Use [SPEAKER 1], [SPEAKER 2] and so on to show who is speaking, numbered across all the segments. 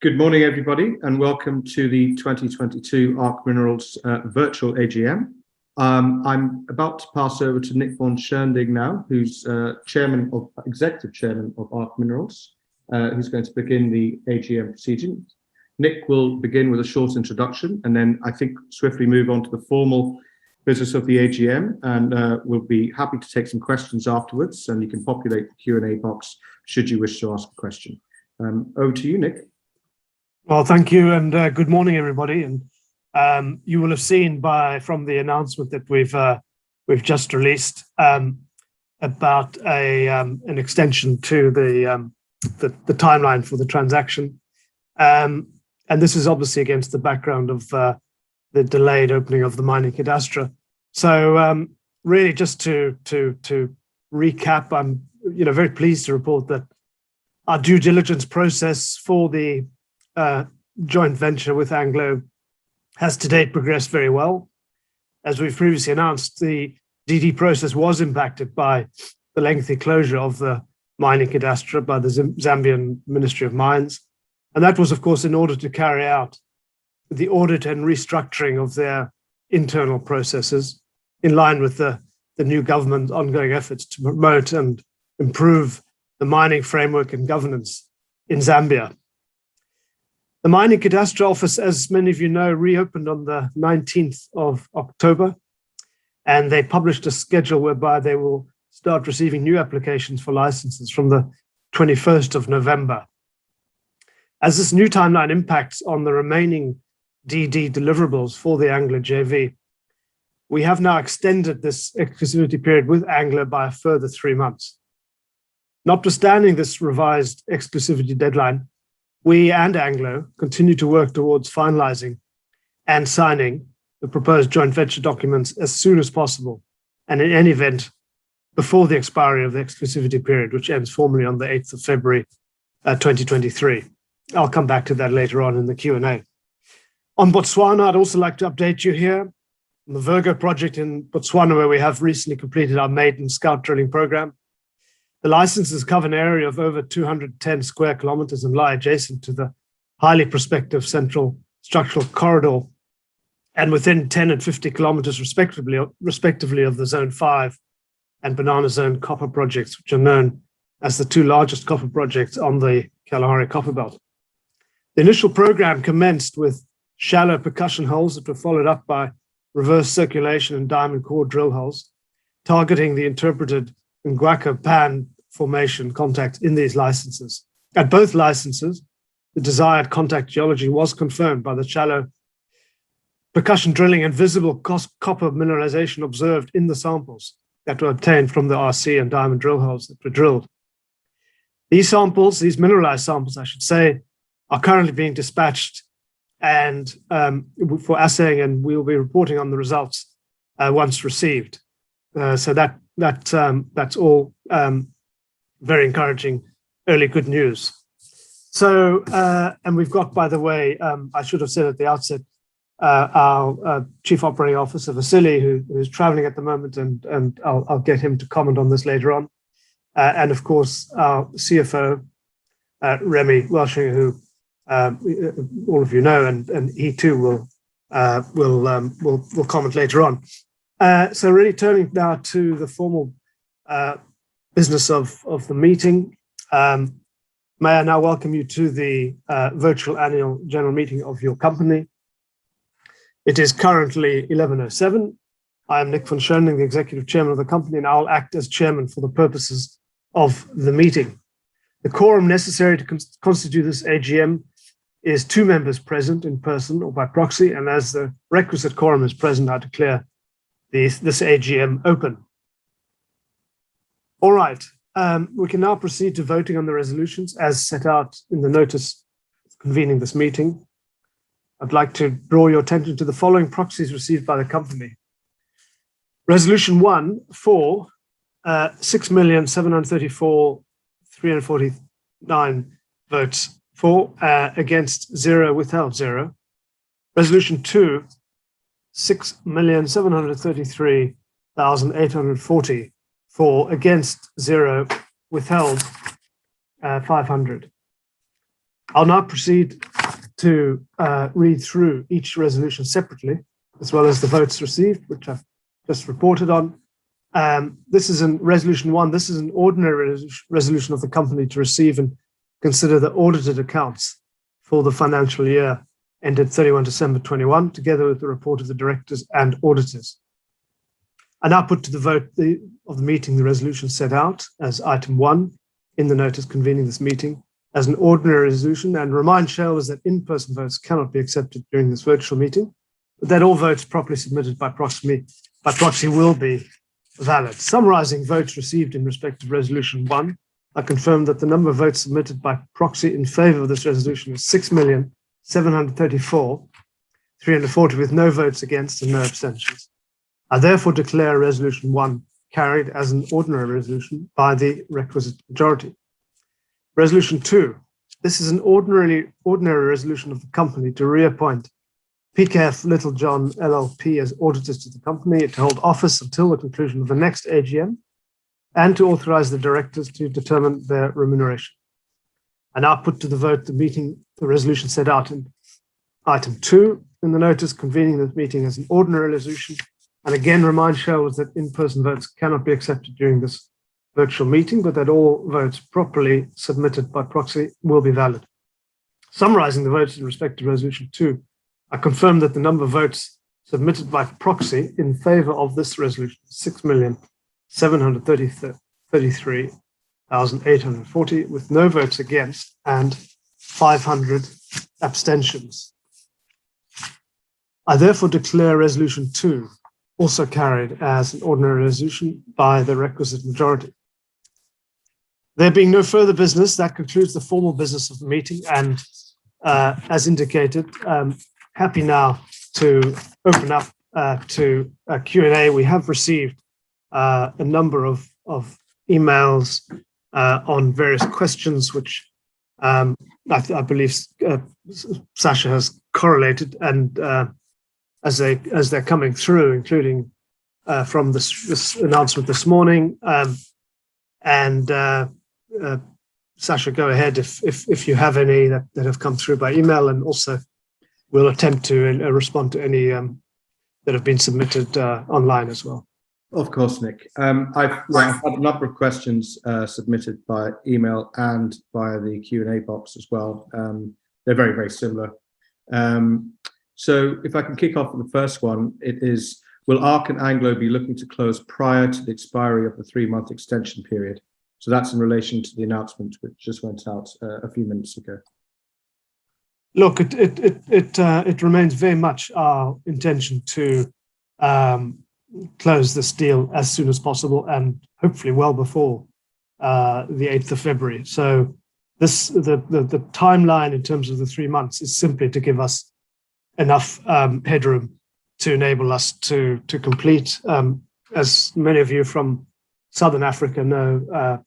[SPEAKER 1] Good morning, everybody, and welcome to the 2022 ARC Minerals virtual AGM. I'm about to pass over to Nick von Schoending now, who's Executive Chairman of ARC Minerals, who's going to begin the AGM proceedings. Nick will begin with a short introduction, and then I think swiftly move on to the formal business of the AGM, and we'll be happy to take some questions afterwards, and you can populate the Q&A box should you wish to ask a question. Over to you, Nick.
[SPEAKER 2] Well, thank you, and good morning, everybody. And you will have seen from the announcement that we've just released about an extension to the timeline for the transaction, and this is obviously against the background of the delayed opening of the mining cadastre. So, really, just to recap, I'm very pleased to report that our due diligence process for the joint venture with Anglo has to date progressed very well. As we've previously announced, the DD process was impacted by the lengthy closure of the mining cadastre by the Zambian Ministry of Mines. And that was, of course, in order to carry out the audit and restructuring of their internal processes in line with the new government's ongoing efforts to promote and improve the mining framework and governance in Zambia. The mining cadastre office, as many of you know, reopened on the 19th of October, and they published a schedule whereby they will start receiving new applications for licenses from the 21st of November. As this new timeline impacts on the remaining DD deliverables for the Anglo JV, we have now extended this exclusivity period with Anglo by a further 3 months. Notwithstanding this revised exclusivity deadline, we and Anglo continue to work towards finalizing and signing the proposed joint venture documents as soon as possible, and in any event, before the expiry of the exclusivity period, which ends formally on the 8th of February 2023. I'll come back to that later on in the Q&A. On Botswana, I'd also like to update you here on the Virgo project in Botswana, where we have recently completed our maiden scout drilling program. The licenses cover an area of over 210 square kilometers and lie adjacent to the highly prospective central structural corridor and within 10 and 50 kilometers respectively of the Zone 5 and Banana Zone copper projects, which are known as the two largest copper projects on the Kalahari Copper Belt. The initial program commenced with shallow percussion holes that were followed up by reverse circulation and diamond core drill holes, targeting the interpreted Ngwaka Pan formation contact in these licenses. At both licenses, the desired contact geology was confirmed by the shallow percussion drilling and visible copper mineralization observed in the samples that were obtained from the RC and diamond drill holes that were drilled. These mineralized samples, I should say, are currently being dispatched and for assaying, and we'll be reporting on the results once received. So that's all very encouraging, early good news. So, and we've got, by the way, I should have said at the outset, our Chief Operating Officer, Vasily, who is traveling at the moment, and I'll get him to comment on this later on. And of course, our CFO, Remy Welshing, who all of you know, and he too will comment later on. So really turning now to the formal business of the meeting, may I now welcome you to the virtual annual general meeting of your company. It is currently 11:07. I am Nick von Schoending, the Executive Chairman of the company, and I'll act as Chairman for the purposes of the meeting. The quorum necessary to constitute this AGM is 2 members present in person or by proxy, and as the requisite quorum is present, I declare this AGM open. All right, we can now proceed to voting on the resolutions as set out in the notice convening this meeting. I'd like to draw your attention to the following proxies received by the company. Resolution 1 for 6,734,349 votes for, against 0, withheld 0. Resolution 2, 6,733,840 for, against 0, withheld 500. I'll now proceed to read through each resolution separately, as well as the votes received, which I've just reported on. This is in resolution 1. This is an ordinary resolution of the company to receive and consider the audited accounts for the financial year ended 31 December 21, together with the report of the directors and auditors. I now put to the vote of the meeting the resolution set out as item 1 in the notice convening this meeting as an ordinary resolution, and remind shareholders that in-person votes cannot be accepted during this virtual meeting, but that all votes properly submitted by proxy will be valid. Summarizing votes received in respect of resolution 1, I confirm that the number of votes submitted by proxy in favor of this resolution is 6,734,340, with no votes against and no abstentions. I therefore declare resolution 1 carried as an ordinary resolution by the requisite majority. Resolution 2. This is an ordinary resolution of the company to reappoint PKF Littlejohn LLP as auditors to the company, to hold office until the conclusion of the next AGM, and to authorize the directors to determine their remuneration. I now put to the vote the resolution set out in item 2 in the notice convening this meeting as an ordinary resolution, and again remind shareholders that in-person votes cannot be accepted during this virtual meeting, but that all votes properly submitted by proxy will be valid. Summarizing the votes in respect to resolution 2, I confirm that the number of votes submitted by proxy in favor of this resolution is 6,733,840, with no votes against and 500 abstentions. I therefore declare resolution 2 also carried as an ordinary resolution by the requisite majority. There being no further business, that concludes the formal business of the meeting, and as indicated, happy now to open up to a Q&A. We have received a number of emails on various questions, which I believe Sasha has correlated, and as they're coming through, including from this announcement this morning. Sasha, go ahead if you have any that have come through by email, and also we'll attempt to respond to any that have been submitted online as well.
[SPEAKER 1] Of course, Nick. I've had a number of questions submitted by email and via the Q&A box as well. They're very, very similar. So if I can kick off with the first one, it is, will ARC and Anglo be looking to close prior to the expiry of the 3-month extension period? So that's in relation to the announcement which just went out a few minutes ago.
[SPEAKER 2] Look, it remains very much our intention to close this deal as soon as possible, and hopefully well before the 8th of February. So the timeline in terms of the 3 months is simply to give us enough headroom to enable us to complete. As many of you from Southern Africa know,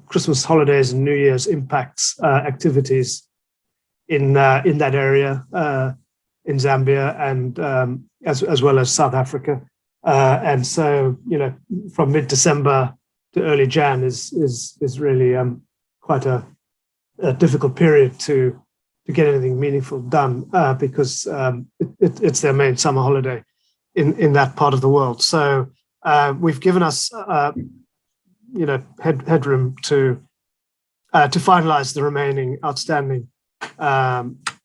[SPEAKER 2] Christmas holidays and New Year's impacts activities in that area, in Zambia, and as well as South Africa. And so, from mid-December to early Jan is really quite a difficult period to get anything meaningful done, because it's their main summer holiday in that part of the world. So we've given us headroom to finalize the remaining outstanding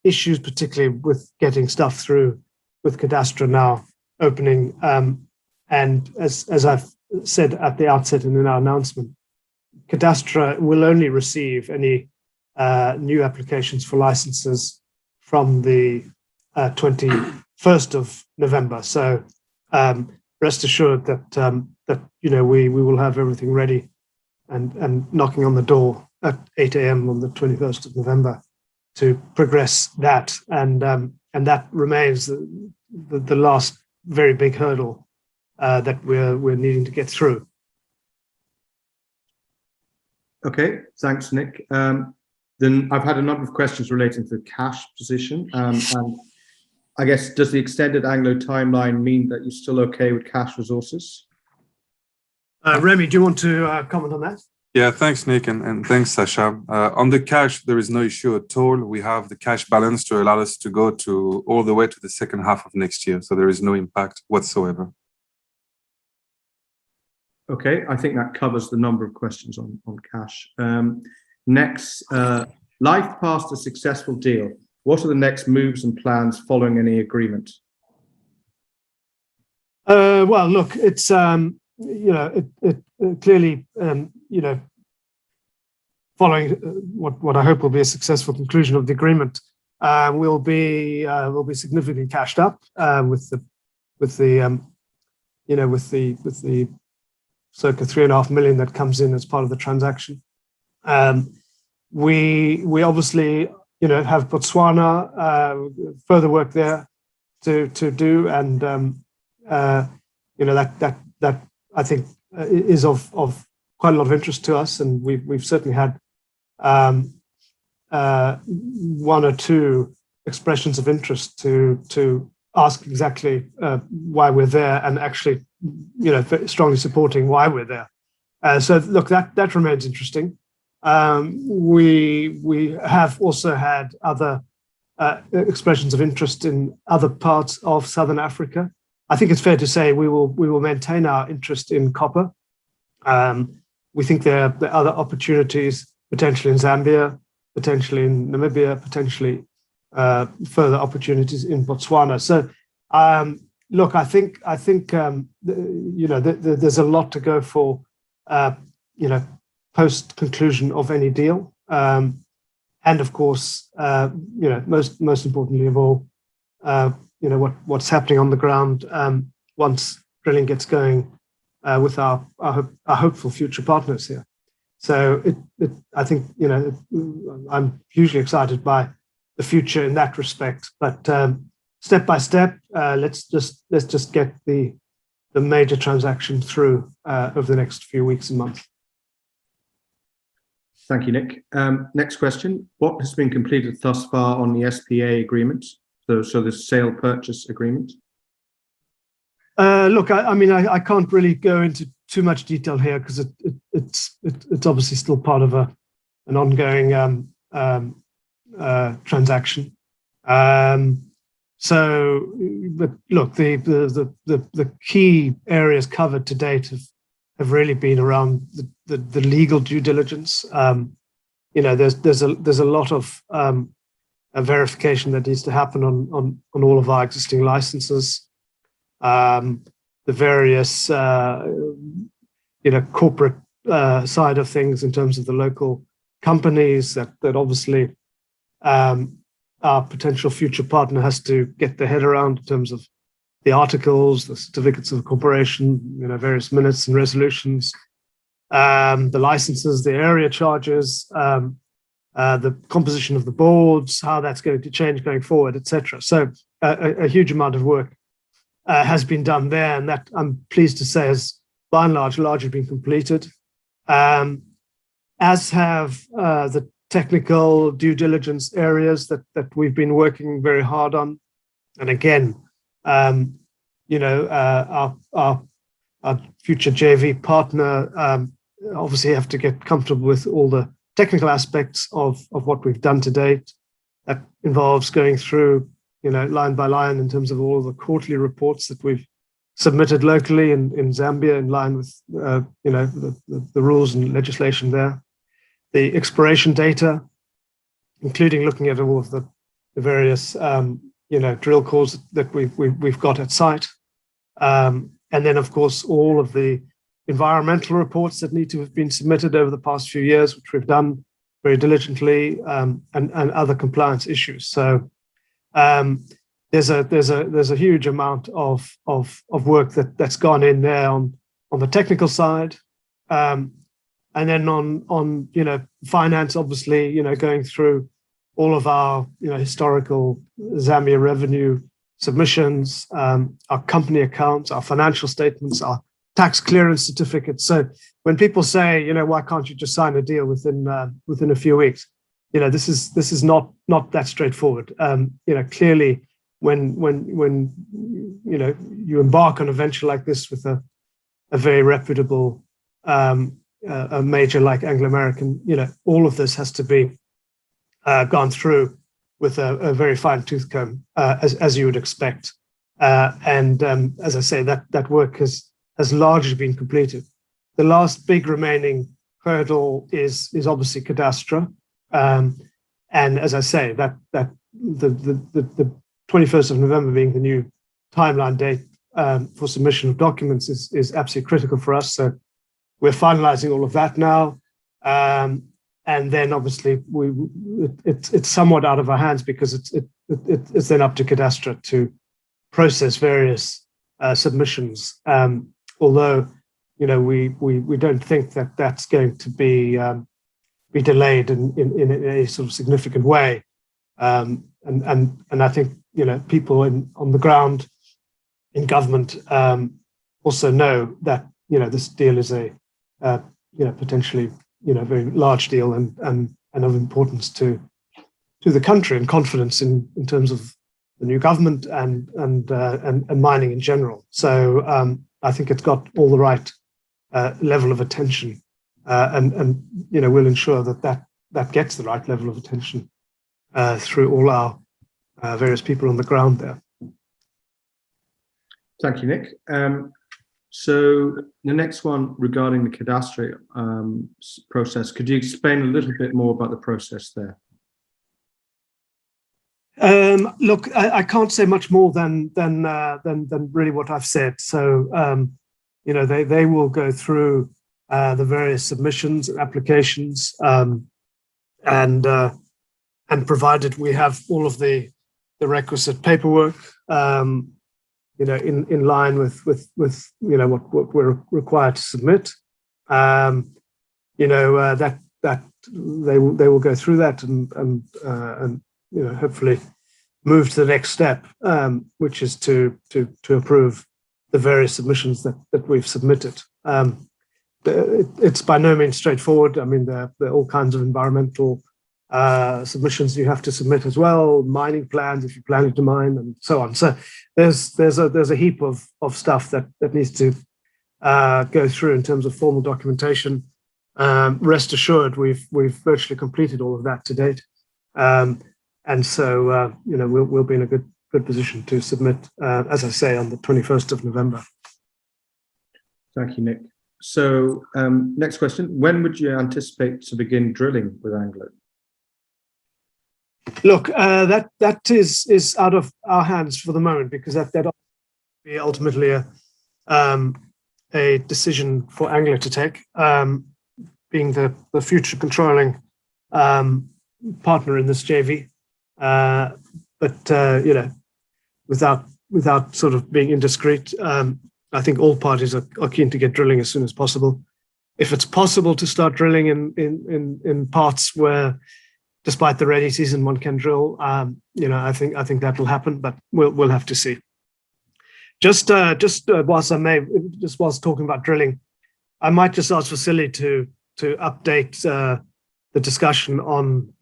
[SPEAKER 2] issues, particularly with getting stuff through with Cadastra now opening. And as I've said at the outset and in our announcement, Cadastra will only receive any new applications for licenses from the 21st of November. So rest assured that we will have everything ready and knocking on the door at 8 a.m. on the 21st of November to progress that, and that remains the last very big hurdle that we're needing to get through.
[SPEAKER 1] Okay, thanks, Nick. Then I've had a number of questions relating to the cash position, and I guess, does the extended Anglo timeline mean that you're still okay with cash resources?
[SPEAKER 2] Remy, do you want to comment on that?
[SPEAKER 3] Yeah, thanks, Nick, and thanks, Sasha. On the cash, there is no issue at all. We have the cash balance to allow us to go to all the way to the second half of next year, so there is no impact whatsoever.
[SPEAKER 1] Okay, I think that covers the number of questions on cash. Next, life past a successful deal. What are the next moves and plans following any agreement?
[SPEAKER 2] Well, look, it's clearly following what I hope will be a successful conclusion of the agreement, we'll be significantly cashed up with the circa 3.5 million that comes in as part of the transaction. We obviously have Botswana, further work there to do, and that I think is of quite a lot of interest to us, and we've certainly had one or two expressions of interest to ask exactly why we're there, and actually strongly supporting why we're there. So look, that remains interesting. We have also had other expressions of interest in other parts of Southern Africa. I think it's fair to say we will maintain our interest in copper. We think there are other opportunities, potentially in Zambia, potentially in Namibia, potentially further opportunities in Botswana. So look, I think there's a lot to go for post conclusion of any deal, and of course most importantly of all, what's happening on the ground once drilling gets going with our hopeful future partners here. So I think I'm hugely excited by the future in that respect. But step by step, let's just get the major transaction through over the next few weeks and months.
[SPEAKER 1] Thank you, Nick. Next question: what has been completed thus far on the SPA agreement? So the sale purchase agreement.
[SPEAKER 2] Look, I mean, I can't really go into too much detail here because it's obviously still part of an ongoing transaction. So, but look, the key areas covered to date have really been around the legal due diligence. There's a lot of a verification that needs to happen on all of our existing licenses. The various corporate side of things in terms of the local companies that obviously our potential future partner has to get their head around in terms of the articles, the certificates of incorporation, various minutes and resolutions, the licenses, the area charges, the composition of the boards, how that's going to change going forward, etc. So a huge amount of work has been done there, and that I'm pleased to say has by and largely been completed, as have the technical due diligence areas that we've been working very hard on. And again, our future JV partner obviously have to get comfortable with all the technical aspects of what we've done to date. That involves going through line by line in terms of all the quarterly reports that we've submitted locally in Zambia, in line with the rules and legislation there. The exploration data, including looking at all of the various drill cores that we've got at site, and then of course all of the environmental reports that need to have been submitted over the past few years, which we've done very diligently, and other compliance issues. So there's a huge amount of work that's gone in there on the technical side, and then on finance, obviously going through all of our historical Zambia revenue submissions, our company accounts, our financial statements, our tax clearance certificates. So when people say why can't you just sign a deal within a few weeks, this is not that straightforward. Clearly when you embark on a venture like this with a very reputable a major like Anglo American, all of this has to be gone through with a very fine tooth comb, as you would expect. And as I say, that work has largely been completed. The last big remaining hurdle is obviously cadastre. And as I say, that the 21st of November being the new timeline date for submission of documents is absolutely critical for us. So we're finalizing all of that now. And then obviously it's somewhat out of our hands because it's then up to cadastre to process various submissions. Although, we don't think that that's going to be delayed in a sort of significant way. And I think, people on the ground in government also know that, this deal is a, potentially, very large deal and of importance to the country and confidence in terms of the new government and mining in general. So I think it's got all the right level of attention, and we'll ensure that gets the right level of attention through all our various people on the ground there.
[SPEAKER 1] Thank you, Nick. So the next one regarding the cadastre process, could you explain a little bit more about the process there?
[SPEAKER 2] Look, I can't say much more than really what I've said. So, they will go through the various submissions and applications, and provided we have all of the requisite paperwork, in line with what we're required to submit, that they will go through that and hopefully move to the next step, which is to approve the various submissions that we've submitted. It's by no means straightforward. I mean, there are all kinds of environmental submissions you have to submit as well, mining plans if you're planning to mine, and so on. So there's a heap of stuff that needs to go through in terms of formal documentation. Rest assured, we've virtually completed all of that to date. And so, we'll be in a good position to submit, as I say, on the 21st of November.
[SPEAKER 1] Thank you, Nick. So, next question: when would you anticipate to begin drilling with Anglo?
[SPEAKER 2] Look, that is out of our hands for the moment, because that will be ultimately a decision for Anglo to take, being the future controlling partner in this JV. But without sort of being indiscreet, I think all parties are keen to get drilling as soon as possible. If it's possible to start drilling in parts where, despite the rainy season, one can drill, I think that will happen, but we'll have to see. Just whilst talking about drilling, I might just ask Vasily to update the discussion on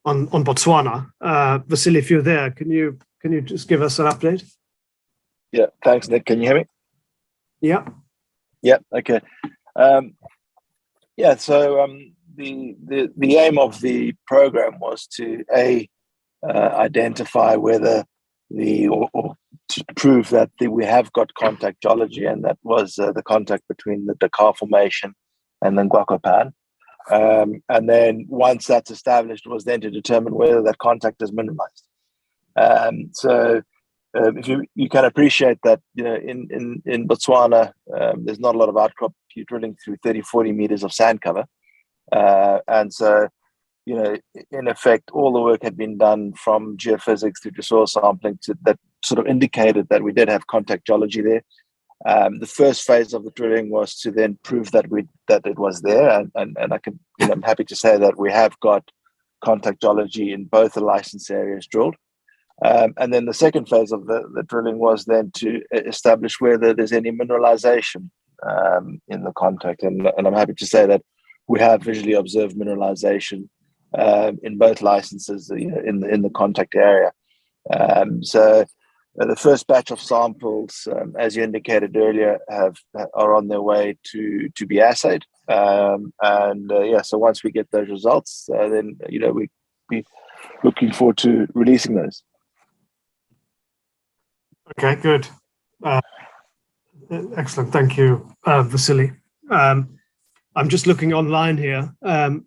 [SPEAKER 2] Botswana. Vasily, if you're there, can you just give us an update?
[SPEAKER 4] Yeah, thanks, Nick. Can you hear me?
[SPEAKER 2] Yeah.
[SPEAKER 4] Yeah. Okay. So the aim of the program was to identify whether or to prove that we have got contact geology, and that was the contact between the Dakar Formation and the Ngwakwa. And then once that's established, was then to determine whether that contact is mineralized. If you can appreciate that, in Botswana, there's not a lot of outcrop. You're drilling through 30-40 meters of sand cover. And so, in effect, all the work had been done from geophysics through to soil sampling that sort of indicated that we did have contact geology there. The first phase of the drilling was to then prove that it was there, and I'm happy to say that we have got contact geology in both the license areas drilled. And then the second phase of the drilling was then to establish whether there's any mineralization in the contact, and I'm happy to say that we have visually observed mineralization in both licenses, in the contact area. So The first batch of samples, as you indicated earlier, are on their way to be assayed. So once we get those results, then we be looking forward to releasing those.
[SPEAKER 2] Okay, good. Excellent. Thank you, Vasily. I'm just looking online here. There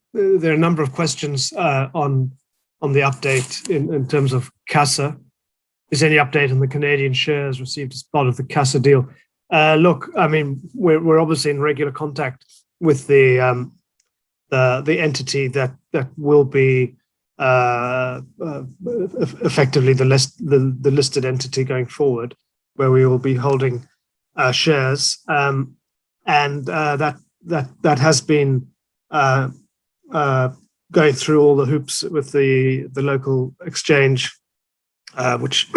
[SPEAKER 2] are a number of questions on the update in terms of CASA. Is any update on the Canadian shares received as part of the CASA deal? Look, I mean, we're obviously in regular contact with the entity that will be effectively the listed entity going forward, where we will be holding shares, and that has been going through all the hoops with the local exchange, which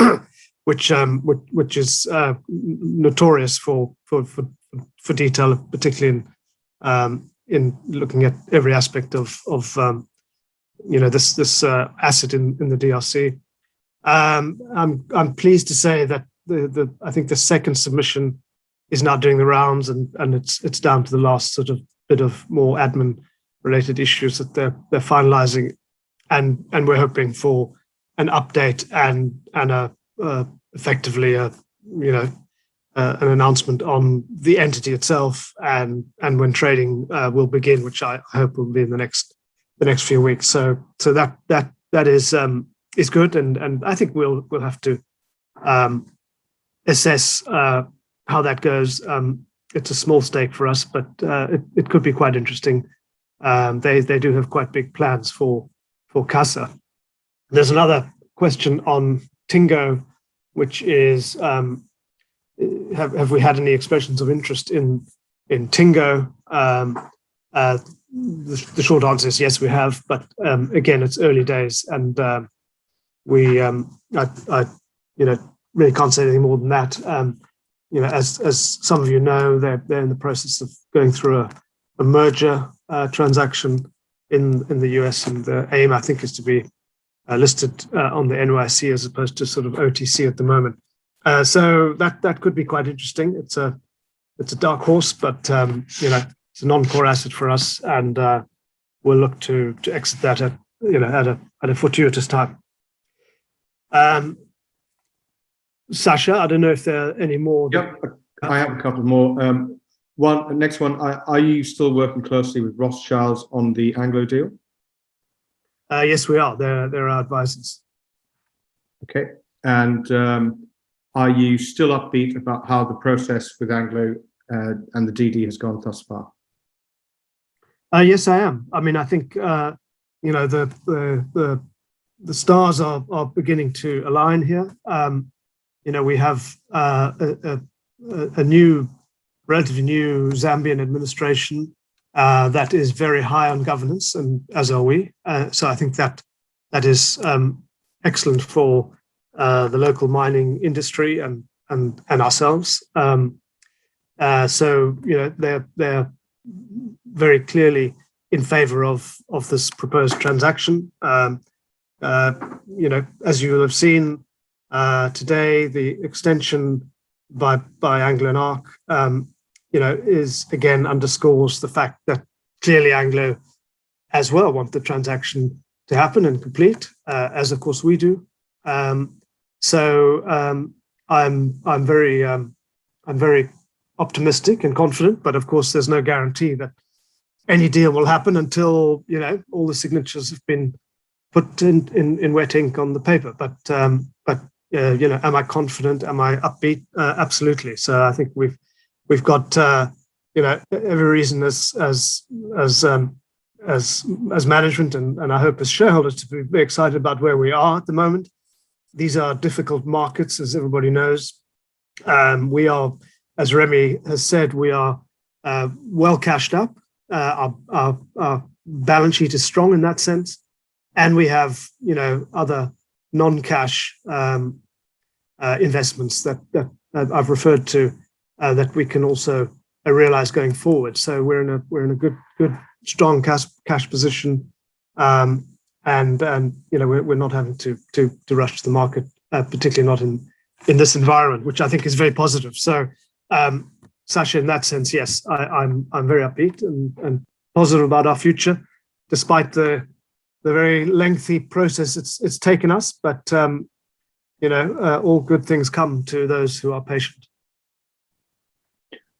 [SPEAKER 2] is notorious for detail, particularly in looking at every aspect of this asset in the DRC. I'm pleased to say that I think the second submission is now doing the rounds, and it's down to the last sort of bit of more admin related issues that they're finalizing, and we're hoping for an update and effectively an announcement on the entity itself and when trading will begin, which I hope will be in the next few weeks. So that is good, and I think we'll have to assess how that goes. It's a small stake for us, but it could be quite interesting. They do have quite big plans for CASA. There's another question on Tingo, which is have we had any expressions of interest in Tingo? The short answer is yes, we have, but again, it's early days, and we I really can't say anything more than that. As some of you know, they're in the process of going through a merger transaction in the US, and the aim, I think, is to be listed on the NYC as opposed to sort of OTC at the moment. So that could be quite interesting. It's a dark horse, but it's a non-core asset for us, and we'll look to exit that at a fortuitous time. Sasha, I don't know if there are any more.
[SPEAKER 1] Yep, I have a couple more. Next one. Are you still working closely with Rothschilds on the Anglo deal?
[SPEAKER 2] Yes, we are. They're our advisors.
[SPEAKER 1] Okay, and are you still upbeat about how the process with Anglo and the DD has gone thus far?
[SPEAKER 2] Yes, I am. I mean, I think the stars are beginning to align here. We have a relatively new Zambian administration that is very high on governance, and as are we. So I think that is excellent for the local mining industry and ourselves. So they're very clearly in favor of this proposed transaction. As you will have seen today, the extension by Anglo and ARC, is again underscores the fact that clearly Anglo as well want the transaction to happen and complete, as of course we do. So I'm very optimistic and confident, but of course there's no guarantee that any deal will happen until all the signatures have been put in wet ink on the paper. But am I confident? Am I upbeat? Absolutely. So I think we've got every reason as management and I hope as shareholders to be very excited about where we are at the moment. These are difficult markets, as everybody knows. We are, as Remy has said, we are well cashed up. Our balance sheet is strong in that sense, and we have other non-cash investments that I've referred to that we can also realize going forward. So we're in a good strong cash position, and we're not having to rush to the market, particularly not in this environment, which I think is very positive. So, Sasha, in that sense, yes, I'm very upbeat and positive about our future, despite the very lengthy process it's taken us. But all good things come to those who are patient.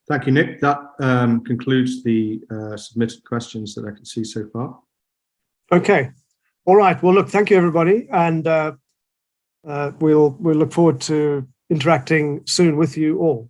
[SPEAKER 1] Thank you, Nick. That concludes the submitted questions that I can see so far.
[SPEAKER 2] Okay. All right. Well, look, thank you, everybody. And we'll look forward to interacting soon with you all.